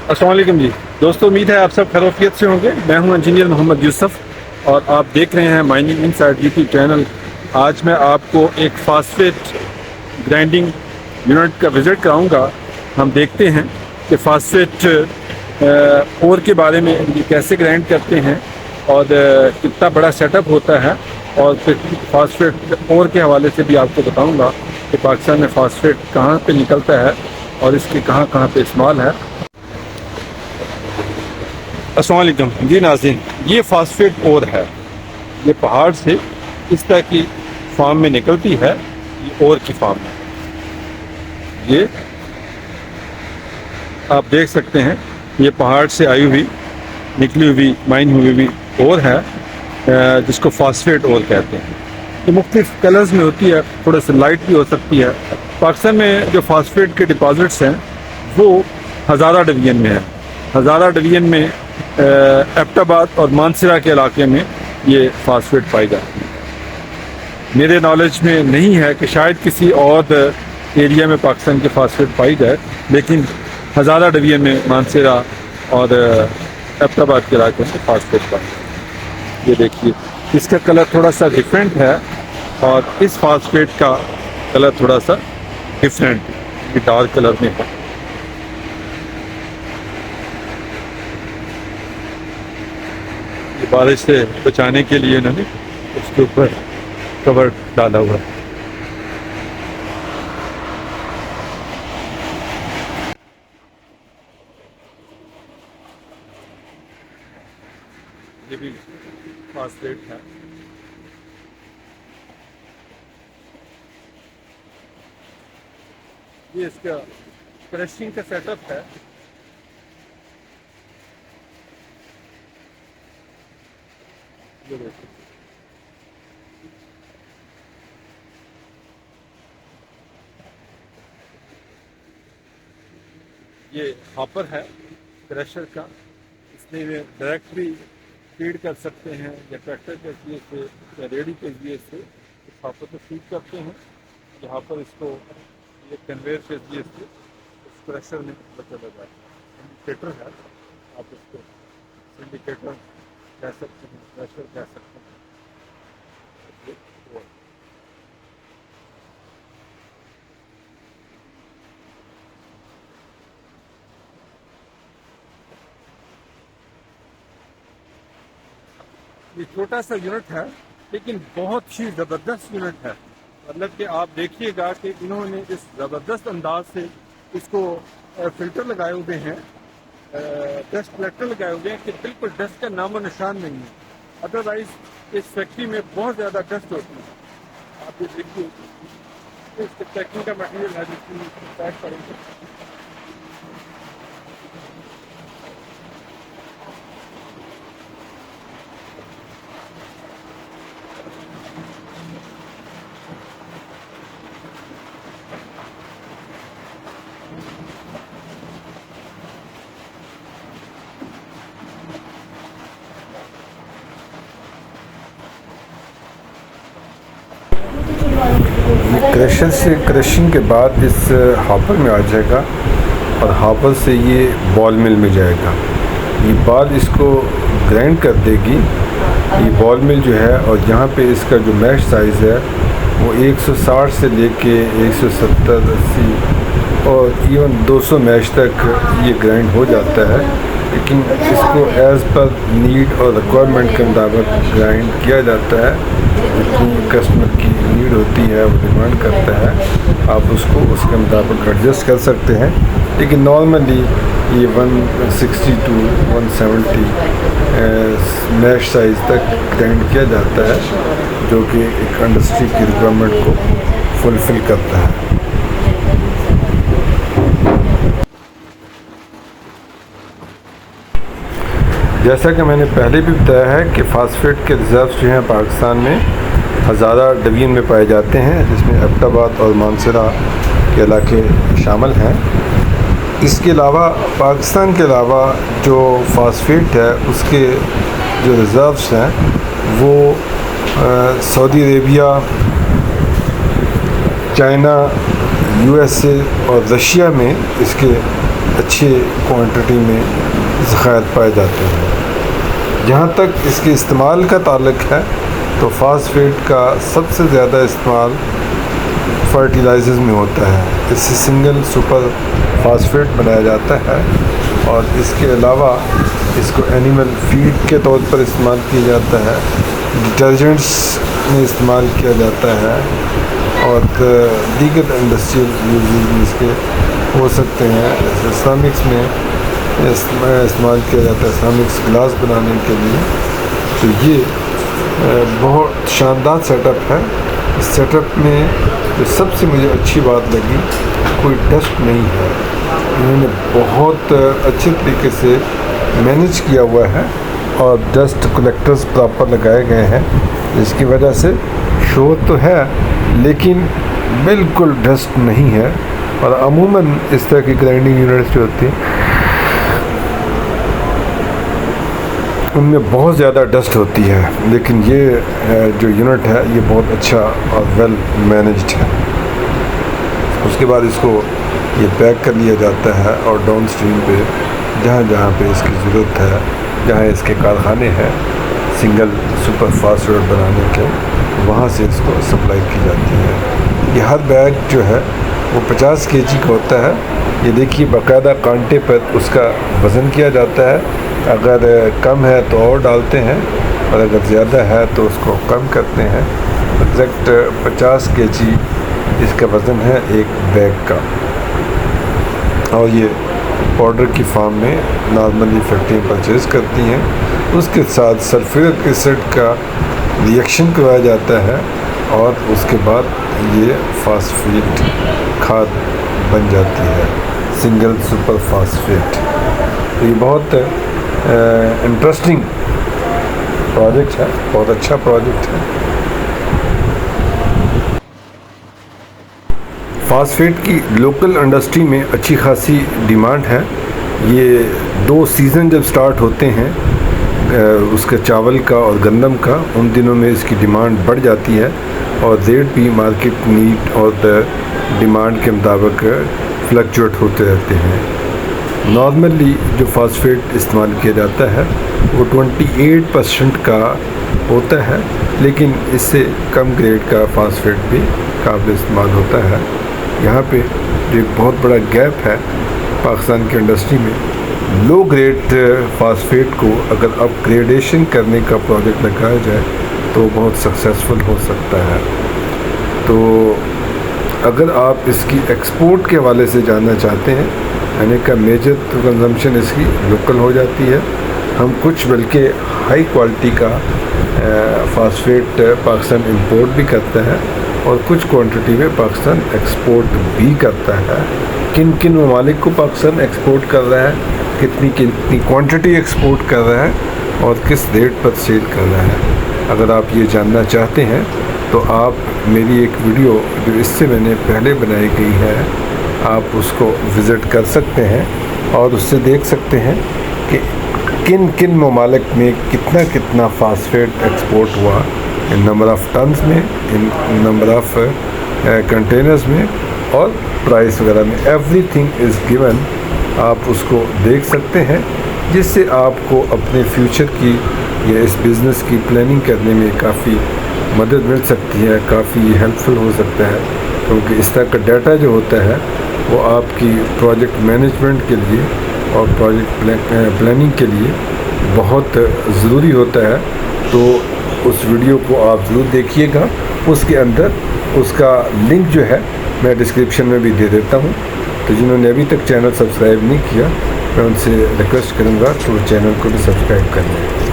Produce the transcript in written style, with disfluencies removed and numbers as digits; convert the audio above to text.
अस्सलाम वालेकुम जी। दोस्तों, उम्मीद है आप सब खैरियत से होंगे। मैं हूं इंजीनियर मोहम्मद यूसुफ और आप देख रहे हैं माइनिंग इनसाइड यूट्यूब चैनल। आज मैं आपको एक फास्फेट ग्राइंडिंग यूनिट का विज़िट कराऊंगा। हम देखते हैं कि फास्फेट ओर के बारे में ये कैसे ग्राइंड करते हैं और कितना बड़ा सेटअप होता है, और फिर फास्फेट ओर के हवाले से भी आपको बताऊंगा कि पाकिस्तान में फास्फेट कहाँ पे निकलता है और इसके कहाँ कहाँ पे इस्तेमाल है। अस्सलाम वालेकुम जी नाज़रीन, ये फास्फेट ओर है। ये पहाड़ से इस तरह की फार्म में निकलती है। ये ओर की फार्म है। ये आप देख सकते हैं, ये पहाड़ से आई हुई निकली हुई माइन हुई हुई ओर है, जिसको फास्फेट ओर कहते हैं। ये मुख्तलिफ कलर्स में होती है, थोड़ा सा लाइट भी हो सकती है। पाकिस्तान में जो फास्फेट के डिपॉजिट्स हैं वो हज़ारा डिवीज़न में है। हज़ारा डिवीज़न में एबटाबाद और मानसरा के इलाके में ये फास्फेट पाई जाती है। मेरे नॉलेज में नहीं है कि शायद किसी और एरिया में पाकिस्तान के फास्फेट पाई जाए, लेकिन हज़ारा डिवीज़न में मानसरा और एबटाबाद के इलाके में फास्फेट पाई जाए। ये देखिए, इसका कलर थोड़ा सा डिफरेंट है और इस फास्फेट का कलर थोड़ा सा डिफरेंट, ये डार्क कलर में है। ये बारिश से बचाने के लिए इन्होंने उसके ऊपर कवर डाला हुआ है। ये भी फास्फेट है। ये इसका क्रशिंग का सेटअप है। ये देखिए, ये हॉपर है क्रशर का। इसलिए वे डायरेक्ट भी फीड कर सकते हैं या ट्रैक्टर के जरिए से या रेडी के जरिए से इस हॉपर को फीड करते हैं। यहाँ पर इसको ये कन्वेयर के जरिए से इस क्रशर में बचा जाता है। इंडिकेटर है, आप इसको इंडिकेटर कह सकते हैं, क्रशर कह सकते हैं। ये छोटा सा यूनिट है लेकिन बहुत ही ज़बरदस्त यूनिट है। मतलब कि आप देखिएगा कि इन्होंने इस ज़बरदस्त अंदाज से इसको फिल्टर लगाए हुए हैं, डस्ट कलेक्टर लगाए हुए हैं कि बिल्कुल डस्ट का नामो निशान नहीं है। अदरवाइज इस फैक्ट्री में बहुत ज़्यादा डस्ट होती है। आप ये देखिए, इसके पैकिंग का मटीरियल है जिसमें पैक करेंगे। क्रशर से क्रशिंग के बाद इस हॉपर में आ जाएगा और हॉपर से ये बॉल मिल में जाएगा। ये बॉल इसको ग्राइंड कर देगी, ये बॉल मिल जो है। और यहाँ पे इसका जो मैश साइज़ है वो 160 से लेके 170, 80 और इवन 200 मैश तक ये ग्राइंड हो जाता है। लेकिन इसको एज़ पर नीड और रिक्वायरमेंट के मुताबिक ग्राइंड किया जाता है। जितनी कस्टमर की नीड होती है, वो डिमांड करता है, आप उसको उसके मुताबिक एडजस्ट कर सकते हैं। लेकिन नॉर्मली ये 160 टू 170 मैश साइज़ तक ग्राइंड किया जाता है, जो कि एक इंडस्ट्री की रिक्वायरमेंट को फुलफ़िल करता है। जैसा कि मैंने पहले भी बताया है कि फास्फेट के रिज़र्व्स जो हैं पाकिस्तान में हज़ारा डिवीज़न में पाए जाते हैं, जिसमें एबटाबाद और मानसरा के इलाके शामिल हैं। इसके अलावा पाकिस्तान के अलावा जो फास्फेट है उसके जो रिज़र्व्स हैं वो सऊदी अरेबिया, चाइना, USA और रशिया में इसके अच्छे क्वांटिटी में ज़खायर पाए जाते हैं। जहाँ तक इसके इस्तेमाल का ताल्लुक़ है तो फास्फेट का सबसे ज़्यादा इस्तेमाल फर्टिलाइज़र्स में होता है। इससे सिंगल सुपर फास्फेट बनाया जाता है और इसके अलावा इसको एनिमल फीड के तौर पर इस्तेमाल किया जाता है, डिटर्जेंट्स में इस्तेमाल किया जाता है और दीगर इंडस्ट्रियल यूजेस भी इसके हो सकते हैं। जैसे इस्लामिक्स में इस्तेमाल किया जाता है, इस्लामिक्स ग्लास बनाने के लिए। तो ये बहुत शानदार सेटअप है। इस सेटअप में जो सबसे मुझे अच्छी बात लगी, कोई डस्ट नहीं है। इन्होंने बहुत अच्छे तरीके से मैनेज किया हुआ है और डस्ट कलेक्टर्स प्रॉपर लगाए गए हैं, जिसकी वजह से शोर तो है लेकिन बिल्कुल डस्ट नहीं है। और अमूमन इस तरह की ग्राइंडिंग यूनिट्स जो होती हैं उनमें बहुत ज़्यादा डस्ट होती है, लेकिन ये जो यूनिट है ये बहुत अच्छा और वेल मैनेज्ड है। उसके बाद इसको ये पैक कर लिया जाता है और डाउन स्ट्रीम पे जहाँ जहाँ पे इसकी ज़रूरत है, जहाँ इसके कारखाने हैं सिंगल सुपर फास्फेट बनाने के, वहाँ से इसको सप्लाई की जाती है। ये हर बैग जो है वो 50 kg का होता है। ये देखिए बाकायदा कांटे पर उसका वज़न किया जाता है। अगर कम है तो और डालते हैं और अगर ज़्यादा है तो उसको कम करते हैं। एग्जैक्ट 50 kg इसका वज़न है एक बैग का। और ये पाउडर की फॉर्म में नॉर्मली फैक्ट्री परचेज़ करती हैं। उसके साथ सल्फ्यूरिक एसिड का रिएक्शन करवाया जाता है और उसके बाद ये फास्फेट खाद बन जाती है, सिंगल सुपर फास्फेट। तो ये बहुत इंटरेस्टिंग प्रोजेक्ट है, बहुत अच्छा प्रोजेक्ट है। फास्फेट की लोकल इंडस्ट्री में अच्छी खासी डिमांड है। ये 2 सीज़न जब स्टार्ट होते हैं उसका चावल का और गंदम का, उन दिनों में इसकी डिमांड बढ़ जाती है और रेट भी मार्केट नीड और डिमांड के मुताबिक फ्लक्चुएट होते रहते हैं। नॉर्मली जो फास्फेट इस्तेमाल किया जाता है वो 28% का होता है, लेकिन इससे कम ग्रेड का फास्फेट भी काबिल इस्तेमाल होता है। यहाँ पे जो एक बहुत बड़ा गैप है पाकिस्तान की इंडस्ट्री में, लो ग्रेड फास्फेट को अगर अपग्रेडेशन करने का प्रोजेक्ट लगाया जाए तो बहुत सक्सेसफुल हो सकता है। तो अगर आप इसकी एक्सपोर्ट के हवाले से जानना चाहते हैं, यानी का मेजर कंजम्पशन इसकी लोकल हो जाती है। हम कुछ बल्कि हाई क्वालिटी का फास्फेट पाकिस्तान इंपोर्ट भी करता है और कुछ क्वांटिटी में पाकिस्तान एक्सपोर्ट भी करता है। किन किन ममालिक को पाकिस्तान एक्सपोर्ट कर रहा है, कितनी क्वांटिटी एक्सपोर्ट कर रहा है और किस रेट पर सेल कर रहा है, अगर आप ये जानना चाहते हैं तो आप मेरी एक वीडियो जो इससे मैंने पहले बनाई गई है आप उसको विज़िट कर सकते हैं और उससे देख सकते हैं कि किन किन ममालिक में कितना कितना फास्फेट एक्सपोर्ट हुआ, इन नंबर ऑफ़ टन्स में, इन नंबर ऑफ़ कंटेनर्स में और प्राइस वगैरह में। एवरीथिंग इज़ गिवन, आप उसको देख सकते हैं, जिससे आपको अपने फ्यूचर की या इस बिज़नेस की प्लानिंग करने में काफ़ी मदद मिल सकती है, काफ़ी हेल्पफुल हो सकता है। क्योंकि इस तरह का डाटा जो होता है वो आपकी प्रोजेक्ट मैनेजमेंट के लिए और प्रोजेक्ट प्लानिंग के लिए बहुत ज़रूरी होता है। तो उस वीडियो को आप ज़रूर देखिएगा। उसके अंदर उसका लिंक जो है मैं डिस्क्रिप्शन में भी दे देता हूँ। तो जिन्होंने अभी तक चैनल सब्सक्राइब नहीं किया, मैं उनसे रिक्वेस्ट करूँगा कि वो चैनल को भी सब्सक्राइब कर लें।